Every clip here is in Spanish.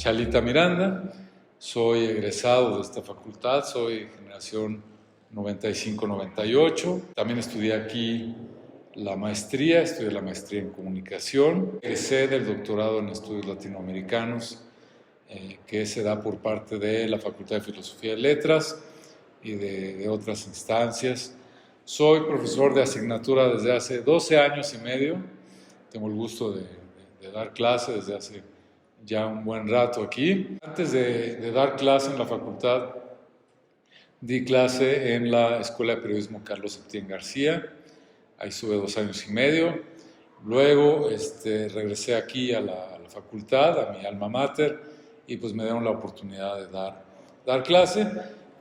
Chalita Miranda, soy egresado de esta facultad, soy generación 95-98. También estudié aquí la maestría, estudié la maestría en comunicación. Egresé del doctorado en estudios latinoamericanos, que se da por parte de la Facultad de Filosofía y Letras y de otras instancias. Soy profesor de asignatura desde hace 12 años y medio. Tengo el gusto de dar clase desde hace ya un buen rato aquí. Antes de dar clase en la facultad, di clase en la Escuela de Periodismo Carlos Septién García. Ahí estuve 2 años y medio. Luego regresé aquí a la facultad, a mi alma mater, y pues me dieron la oportunidad de dar clase,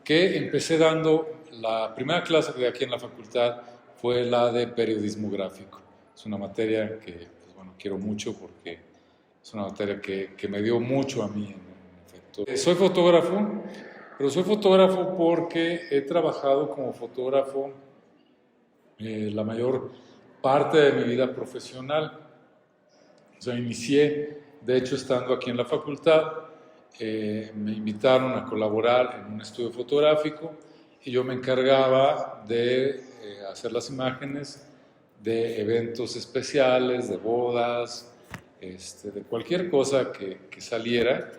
que empecé dando. La primera clase que di aquí en la facultad fue la de periodismo gráfico. Es una materia que pues, bueno, quiero mucho porque es una materia que me dio mucho a mí, en efecto. Soy fotógrafo, pero soy fotógrafo porque he trabajado como fotógrafo la mayor parte de mi vida profesional. O sea, inicié, de hecho, estando aquí en la facultad, me invitaron a colaborar en un estudio fotográfico y yo me encargaba de hacer las imágenes de eventos especiales, de bodas, de cualquier cosa que saliera,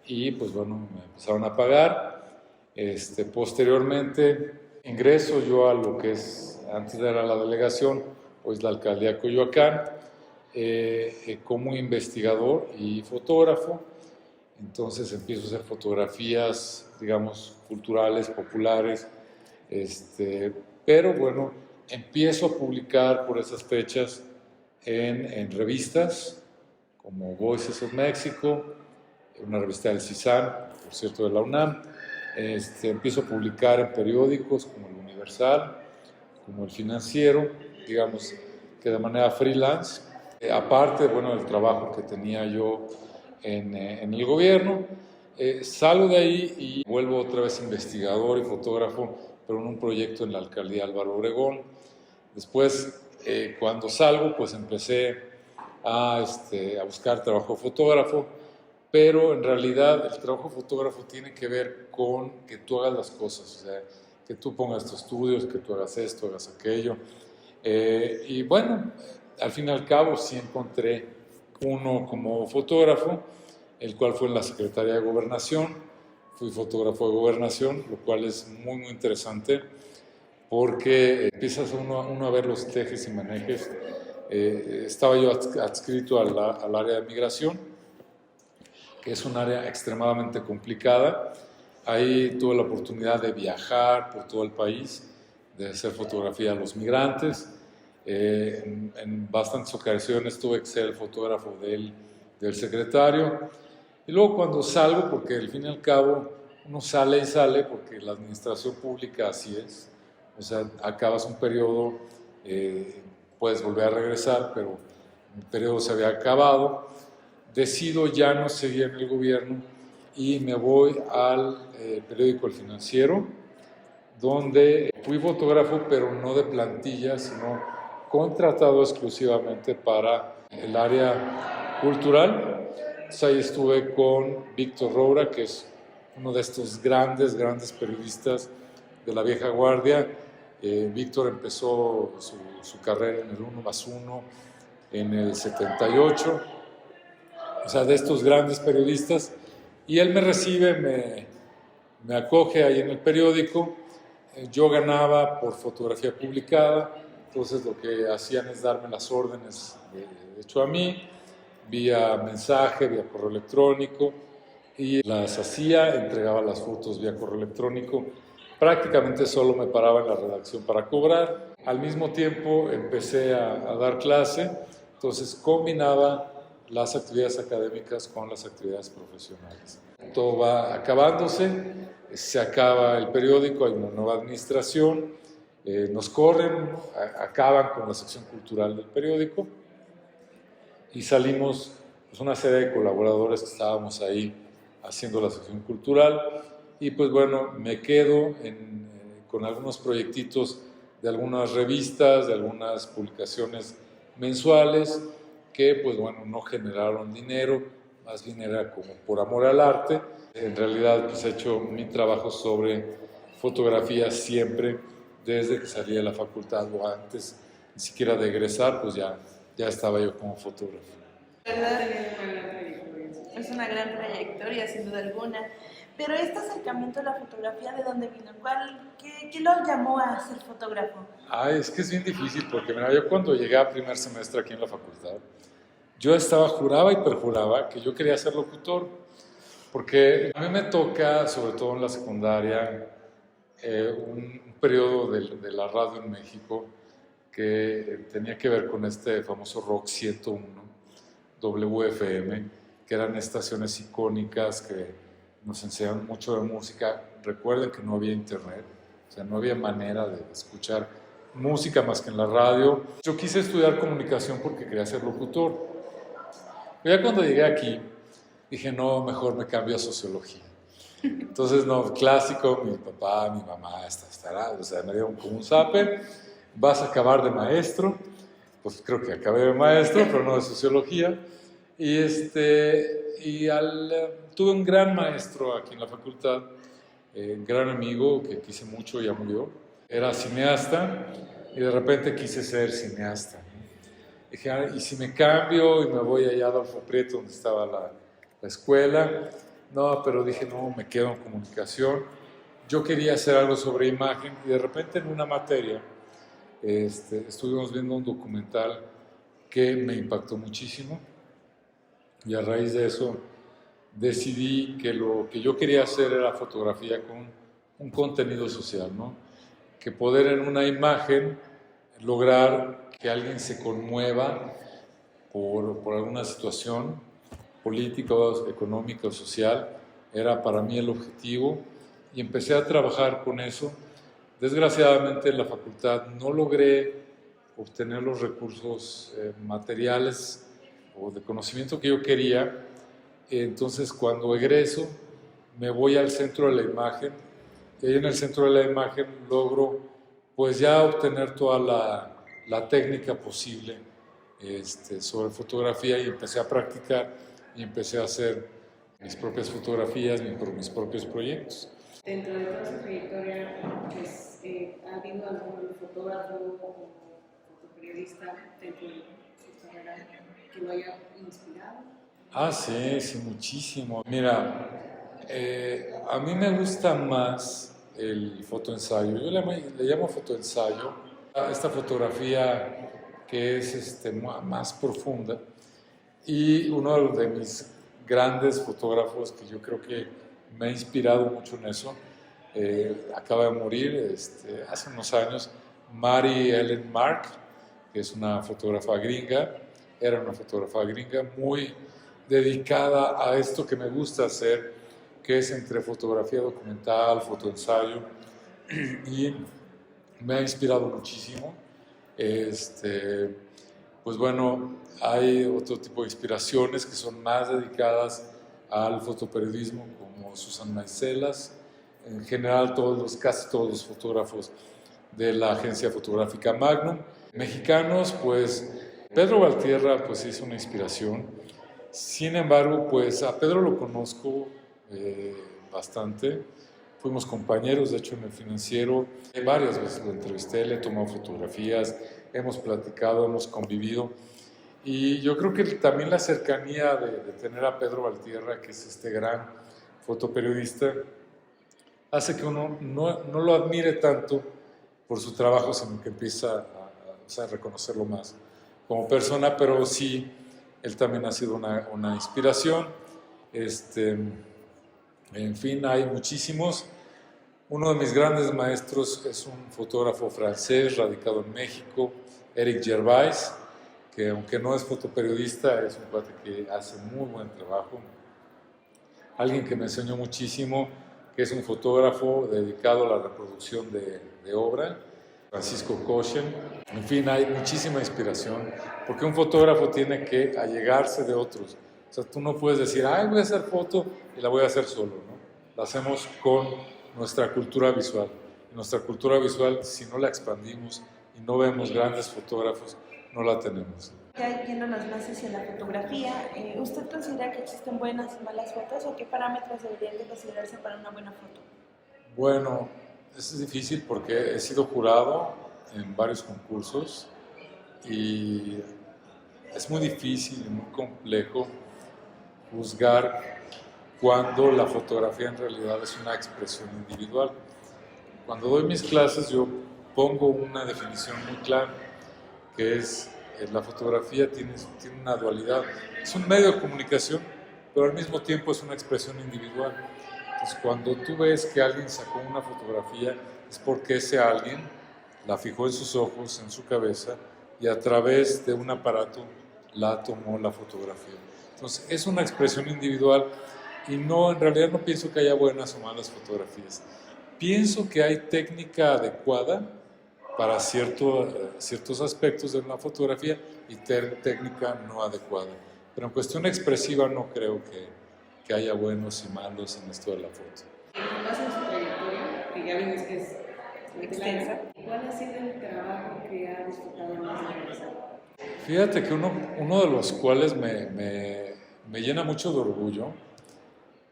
y pues bueno, me empezaron a pagar. Posteriormente ingreso yo a lo que es, antes era la delegación, pues la alcaldía de Coyoacán, como investigador y fotógrafo. Entonces empiezo a hacer fotografías, digamos, culturales, populares, pero bueno, empiezo a publicar por esas fechas en revistas como Voices of Mexico, una revista del CISAN, por cierto, de la UNAM. Empiezo a publicar en periódicos como El Universal, como El Financiero, digamos que de manera freelance. Aparte, bueno, del trabajo que tenía yo en el gobierno, salgo de ahí y vuelvo otra vez investigador y fotógrafo, pero en un proyecto en la alcaldía Álvaro Obregón. Después, cuando salgo, pues empecé a buscar trabajo de fotógrafo, pero en realidad el trabajo de fotógrafo tiene que ver con que tú hagas las cosas, o sea, que tú pongas tus estudios, que tú hagas esto, hagas aquello. Y bueno, al fin y al cabo sí encontré uno como fotógrafo, el cual fue en la Secretaría de Gobernación. Fui fotógrafo de Gobernación, lo cual es muy, muy interesante porque empiezas uno a ver los tejes y manejes. Estaba yo adscrito al área de migración, que es un área extremadamente complicada. Ahí tuve la oportunidad de viajar por todo el país, de hacer fotografía a los migrantes. En bastantes ocasiones tuve que ser el fotógrafo del secretario. Y luego cuando salgo, porque al fin y al cabo uno sale y sale, porque la administración pública así es. O sea, acabas un periodo, puedes volver a regresar, pero el periodo se había acabado. Decido ya no seguir en el gobierno y me voy al periódico El Financiero, donde fui fotógrafo, pero no de plantilla, sino contratado exclusivamente para el área cultural. Entonces ahí estuve con Víctor Roura, que es uno de estos grandes periodistas de la vieja guardia. Víctor empezó su carrera en el 1+1 en el 78, o sea, de estos grandes periodistas, y él me recibe, me acoge ahí en el periódico. Yo ganaba por fotografía publicada, entonces lo que hacían es darme las órdenes de hecho a mí, vía mensaje, vía correo electrónico, y las hacía, entregaba las fotos vía correo electrónico. Prácticamente solo me paraba en la redacción para cobrar. Al mismo tiempo empecé a dar clase, entonces combinaba las actividades académicas con las actividades profesionales. Todo va acabándose, se acaba el periódico, hay una nueva administración, nos corren, acaban con la sección cultural del periódico y salimos pues, una serie de colaboradores que estábamos ahí haciendo la sección cultural, y pues bueno, me quedo con algunos proyectitos de algunas revistas, de algunas publicaciones mensuales que pues bueno, no generaron dinero, más bien era como por amor al arte. En realidad pues he hecho mi trabajo sobre fotografía siempre, desde que salí de la facultad o antes, ni siquiera de egresar, pues ya estaba yo como fotógrafo. Es una gran trayectoria, sin duda alguna. Pero este acercamiento a la fotografía, ¿de dónde vino? ¿Qué lo llamó a ser fotógrafo? Es que es bien difícil, porque mira, yo cuando llegué a primer semestre aquí en la facultad, yo juraba y perjuraba que yo quería ser locutor, porque a mí me toca, sobre todo en la secundaria, un periodo de la radio en México que tenía que ver con este famoso Rock 101, WFM, que eran estaciones icónicas que nos enseñaban mucho de música. Recuerden que no había internet, o sea, no había manera de escuchar música más que en la radio. Yo quise estudiar comunicación porque quería ser locutor. Pero ya cuando llegué aquí, dije, no, mejor me cambio a sociología. Entonces, no, clásico, mi papá, mi mamá, o sea, me dieron como un zape, vas a acabar de maestro, pues creo que acabé de maestro, pero no de sociología, tuve un gran maestro aquí en la facultad, un gran amigo que quise mucho, ya murió, era cineasta y de repente quise ser cineasta. Dije, ¿y si me cambio y me voy allá a Adolfo Prieto, donde estaba la escuela? No, pero dije, no, me quedo en comunicación. Yo quería hacer algo sobre imagen y de repente en una materia estuvimos viendo un documental que me impactó muchísimo y a raíz de eso decidí que lo que yo quería hacer era fotografía con un contenido social, ¿no? Que poder en una imagen lograr que alguien se conmueva por alguna situación política, económica o social, era para mí el objetivo y empecé a trabajar con eso. Desgraciadamente en la facultad no logré obtener los recursos materiales o de conocimiento que yo quería, entonces cuando egreso me voy al centro de la imagen y ahí en el centro de la imagen logro pues ya obtener toda la técnica posible sobre fotografía y empecé a practicar y empecé a hacer mis propias fotografías, mis propios proyectos. Dentro de toda su trayectoria, pues, ¿ha habido algún fotógrafo o fotoperiodista dentro de su carrera que lo haya inspirado? Sí, muchísimo. Mira, a mí me gusta más el fotoensayo. Yo le llamo fotoensayo a esta fotografía que es más profunda. Y uno de mis grandes fotógrafos que yo creo que me ha inspirado mucho en eso, acaba de morir hace unos años, Mary Ellen Mark, que es una fotógrafa gringa, era una fotógrafa gringa muy dedicada a esto que me gusta hacer, que es entre fotografía documental, fotoensayo, y me ha inspirado muchísimo. Pues bueno, hay otro tipo de inspiraciones que son más dedicadas al fotoperiodismo, como Susan Maicelas, en general casi todos los fotógrafos de la agencia fotográfica Magnum. Mexicanos, pues Pedro Valtierra pues hizo una inspiración. Sin embargo, pues a Pedro lo conozco bastante. Fuimos compañeros, de hecho, en El Financiero. Varias veces lo entrevisté, le he tomado fotografías, hemos platicado, hemos convivido. Y yo creo que también la cercanía de tener a Pedro Valtierra, que es este gran fotoperiodista, hace que uno no lo admire tanto por su trabajo, sino que empieza a reconocerlo más como persona, pero sí, él también ha sido una inspiración. En fin, hay muchísimos. Uno de mis grandes maestros es un fotógrafo francés radicado en México, Eric Gervais, que aunque no es fotoperiodista, es un cuate que hace muy buen trabajo. Alguien que me enseñó muchísimo, que es un fotógrafo dedicado a la reproducción de obra, Francisco Kochen. En fin, hay muchísima inspiración, porque un fotógrafo tiene que allegarse de otros. O sea, tú no puedes decir, voy a hacer foto y la voy a hacer solo, ¿no? La hacemos con nuestra cultura visual. Nuestra cultura visual, si no la expandimos y no vemos grandes fotógrafos, no la tenemos. Ya yéndonos más hacia la fotografía, ¿usted considera que existen buenas y malas fotos o qué parámetros deberían de considerarse para una buena foto? Bueno, es difícil porque he sido jurado en varios concursos y es muy difícil y muy complejo juzgar cuando la fotografía en realidad es una expresión individual. Cuando doy mis clases yo pongo una definición muy clara, que es la fotografía tiene una dualidad. Es un medio de comunicación, pero al mismo tiempo es una expresión individual. Entonces, cuando tú ves que alguien sacó una fotografía, es porque ese alguien la fijó en sus ojos, en su cabeza, y a través de un aparato la tomó la fotografía. Entonces, es una expresión individual y no, en realidad no pienso que haya buenas o malas fotografías. Pienso que hay técnica adecuada para ciertos aspectos de una fotografía y técnica no adecuada. Pero en cuestión expresiva no creo que haya buenos y malos en esto de la foto. Con base en su trayectoria, que ya vimos que es Extensa. ¿cuál ha sido el trabajo que ha disfrutado más de realizar? Fíjate que uno de los cuales me llena mucho de orgullo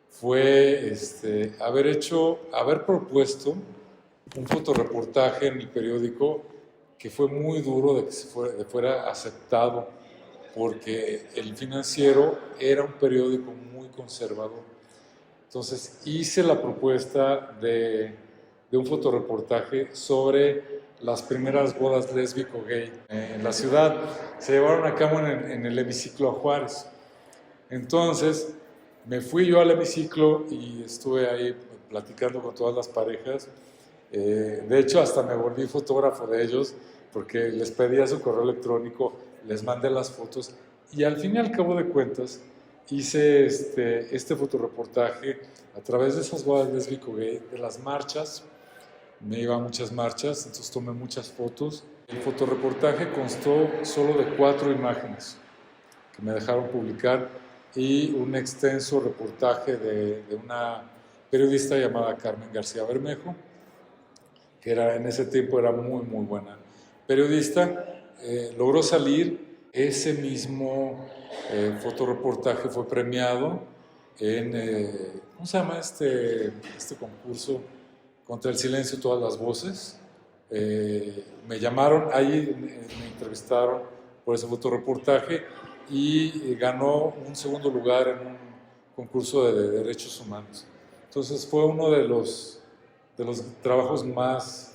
fue haber propuesto un fotoreportaje en el periódico que fue muy duro de que fuera aceptado, porque El Financiero era un periódico muy conservador. Entonces hice la propuesta de un fotoreportaje sobre las primeras bodas lésbico-gay en la ciudad. Se llevaron a cabo en el hemiciclo a Juárez. Entonces me fui yo al hemiciclo y estuve ahí platicando con todas las parejas. De hecho, hasta me volví fotógrafo de ellos porque les pedía su correo electrónico, les mandé las fotos y al fin y al cabo de cuentas hice este fotoreportaje a través de esas bodas lésbico-gay, de las marchas. Me iba a muchas marchas, entonces tomé muchas fotos. El fotoreportaje constó solo de 4 imágenes que me dejaron publicar y un extenso reportaje de una periodista llamada Carmen García Bermejo, que en ese tiempo era muy, muy buena periodista. Logró salir. Ese mismo fotoreportaje fue premiado en, ¿cómo se llama este concurso? Contra el silencio, todas las voces. Me llamaron, ahí me entrevistaron por ese fotoreportaje y ganó un segundo lugar en un concurso de derechos humanos. Entonces fue uno de los trabajos más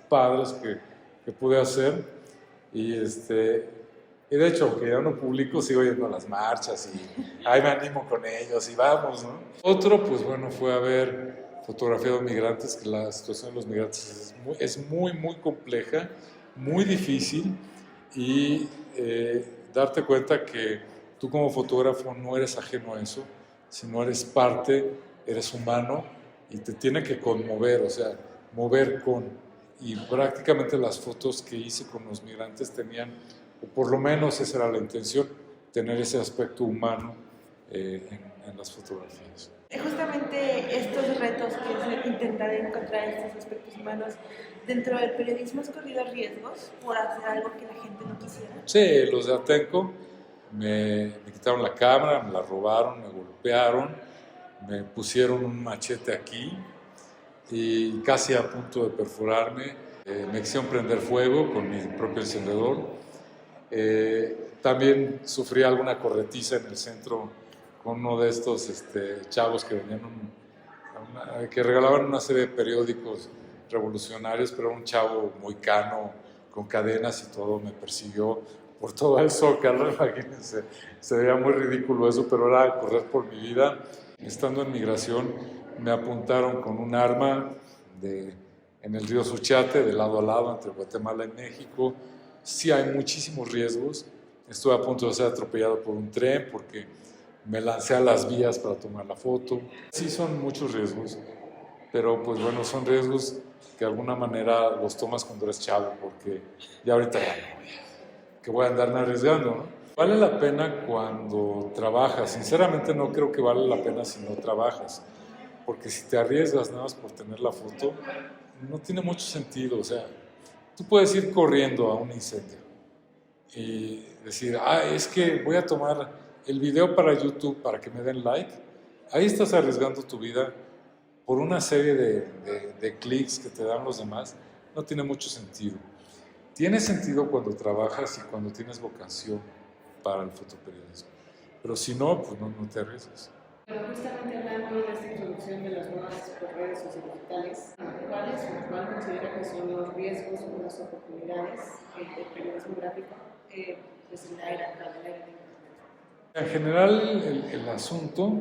padres que pude hacer y de hecho, aunque ya no publico, sigo yendo a las marchas y ahí me animo con ellos y vamos, ¿no? Otro, pues bueno, fue haber fotografiado migrantes, que la situación de los migrantes es muy compleja, muy difícil y darte cuenta que tú como fotógrafo no eres ajeno a eso, sino eres parte, eres humano y te tiene que conmover, o sea, mover con. Y prácticamente las fotos que hice con los migrantes tenían, o por lo menos esa era la intención, tener ese aspecto humano en las fotografías. Justamente estos retos que es intentar encontrar estos aspectos humanos dentro del periodismo, ¿has corrido riesgos por hacer algo que la gente no quisiera? Sí, los de Atenco me quitaron la cámara, me la robaron, me golpearon, me pusieron un machete aquí y casi a punto de perforarme. Me quisieron prender fuego con mi propio encendedor. También sufrí alguna corretiza en el centro con uno de estos chavos que venían que regalaban una serie de periódicos revolucionarios, pero un chavo muy cano, con cadenas y todo, me persiguió por todo el Zócalo, imagínense, se veía muy ridículo eso, pero era correr por mi vida. Estando en migración, me apuntaron con un arma en el río Suchiate, de lado a lado, entre Guatemala y México. Sí hay muchísimos riesgos. Estuve a punto de ser atropellado por un tren porque me lancé a las vías para tomar la foto. Sí son muchos riesgos, pero pues bueno, son riesgos que de alguna manera los tomas cuando eres chavo, porque ya ahorita ya no, que voy a andarme arriesgando, ¿no? Vale la pena cuando trabajas. Sinceramente no creo que vale la pena si no trabajas, porque si te arriesgas nada más por tener la foto, no tiene mucho sentido. O sea, tú puedes ir corriendo a un incendio y decir, es que voy a tomar el video para YouTube para que me den like, ahí estás arriesgando tu vida por una serie de clics que te dan los demás. No tiene mucho sentido. Tiene sentido cuando trabajas y cuando tienes vocación para el fotoperiodismo, pero si no, pues no te arriesgas. Pero justamente hablando de esta introducción de las nuevas redes sociodigitales, ¿cuáles o cuál considera que son los riesgos o las oportunidades del periodismo gráfico pues en la era actual, en la era de Internet? En general, el asunto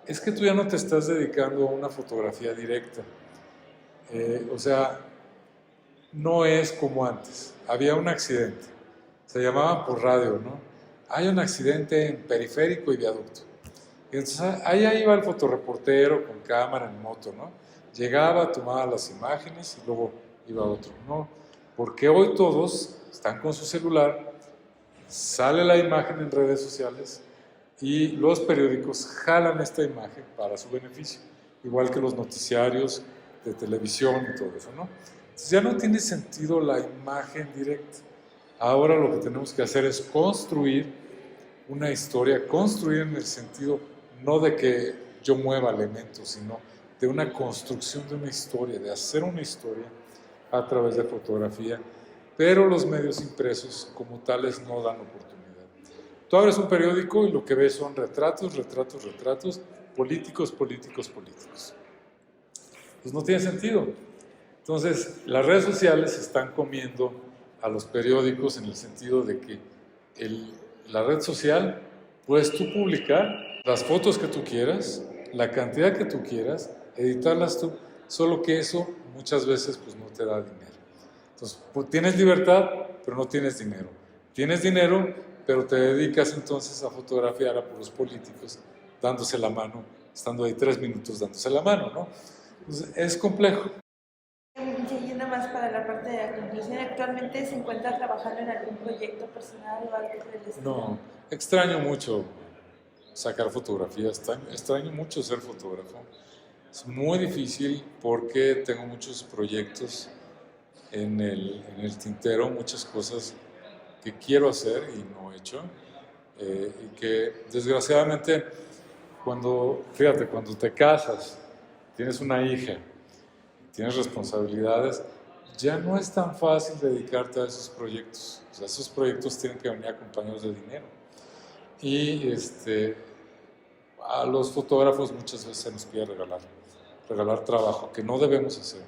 es que tú ya no te estás dedicando a una fotografía directa. O sea, no es como antes. Había un accidente, se llamaba por radio, ¿no? Hay un accidente en Periférico y Viaducto. Y entonces ahí iba el fotoreportero con cámara en moto, ¿no? Llegaba, tomaba las imágenes y luego iba otro, ¿no? Porque hoy todos están con su celular, sale la imagen en redes sociales y los periódicos jalan esta imagen para su beneficio, igual que los noticiarios de televisión y todo eso, ¿no? Entonces ya no tiene sentido la imagen directa. Ahora lo que tenemos que hacer es construir una historia, construir en el sentido no de que yo mueva elementos, sino de una construcción de una historia, de hacer una historia a través de fotografía, pero los medios impresos como tales no dan oportunidad. Tú abres un periódico y lo que ves son retratos, políticos. Pues no tiene sentido. Entonces, las redes sociales están comiendo a los periódicos en el sentido de que la red social puedes tú publicar las fotos que tú quieras, la cantidad que tú quieras, editarlas tú, solo que eso muchas veces pues no te da dinero. Entonces, pues, tienes libertad, pero no tienes dinero. Tienes dinero, pero te dedicas entonces a fotografiar a puros políticos dándose la mano, estando ahí 3 minutos dándose la mano, ¿no? Entonces, es complejo. Yendo más para la parte de la conclusión, ¿actualmente se encuentra trabajando en algún proyecto personal o algo del estilo? No, extraño mucho sacar fotografías, extraño mucho ser fotógrafo. Es muy difícil porque tengo muchos proyectos en el tintero, muchas cosas que quiero hacer y no he hecho. Y que desgraciadamente cuando te casas, tienes una hija, tienes responsabilidades, ya no es tan fácil dedicarte a esos proyectos. O sea, esos proyectos tienen que venir acompañados de dinero. Y a los fotógrafos muchas veces se nos pide regalar trabajo, que no debemos hacer.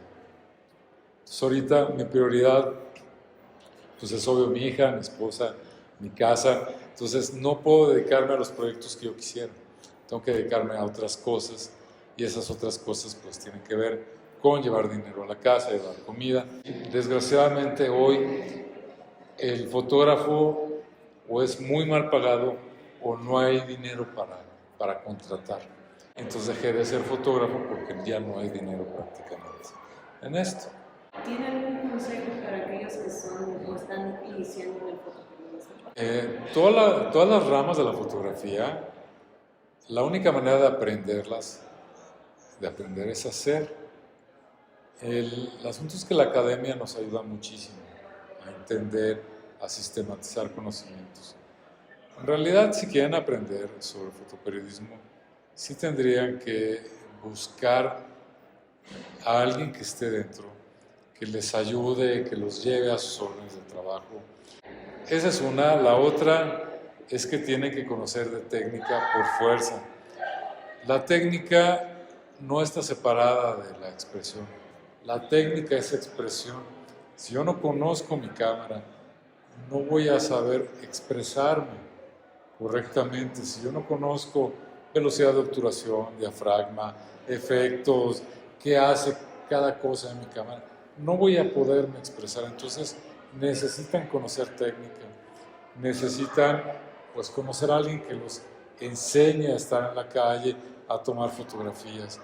Entonces ahorita mi prioridad, pues es obvio mi hija, mi esposa, mi casa. Entonces no puedo dedicarme a los proyectos que yo quisiera. Tengo que dedicarme a otras cosas y esas otras cosas pues tienen que ver con llevar dinero a la casa, llevar comida. Desgraciadamente hoy el fotógrafo o es muy mal pagado o no hay dinero para contratar. Entonces dejé de ser fotógrafo porque ya no hay dinero prácticamente en esto. ¿Tiene algún consejo para aquellos que son o están iniciando en el fotoperiodismo? Todas las ramas de la fotografía, la única manera de aprender es hacer. El asunto es que la academia nos ayuda muchísimo a entender, a sistematizar conocimientos. En realidad, si quieren aprender sobre fotoperiodismo, sí tendrían que buscar a alguien que esté dentro, que les ayude, que los lleve a sus órdenes de trabajo. Esa es una. La otra es que tienen que conocer de técnica por fuerza. La técnica no está separada de la expresión. La técnica es expresión. Si yo no conozco mi cámara, no voy a saber expresarme correctamente. Si yo no conozco velocidad de obturación, diafragma, efectos, qué hace cada cosa en mi cámara, no voy a poderme expresar. Entonces necesitan conocer técnica, necesitan pues conocer a alguien que los enseñe a estar en la calle, a tomar fotografías.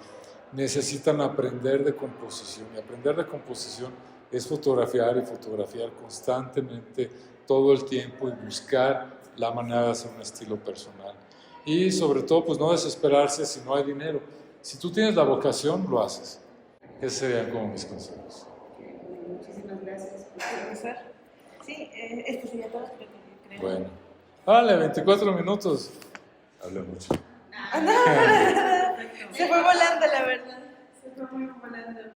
Necesitan aprender de composición, y aprender de composición es fotografiar y fotografiar constantemente todo el tiempo y buscar la manera de hacer un estilo personal. Y sobre todo, pues no desesperarse si no hay dinero. Si tú tienes la vocación, lo haces. Esos serían como mis consejos. Muchísimas gracias. Profesor. Sí, esto sería todo, creo. Bueno. Vale, 24 minutos. Hablé mucho. Ah, no, se fue volando, la verdad. Se fue muy volando.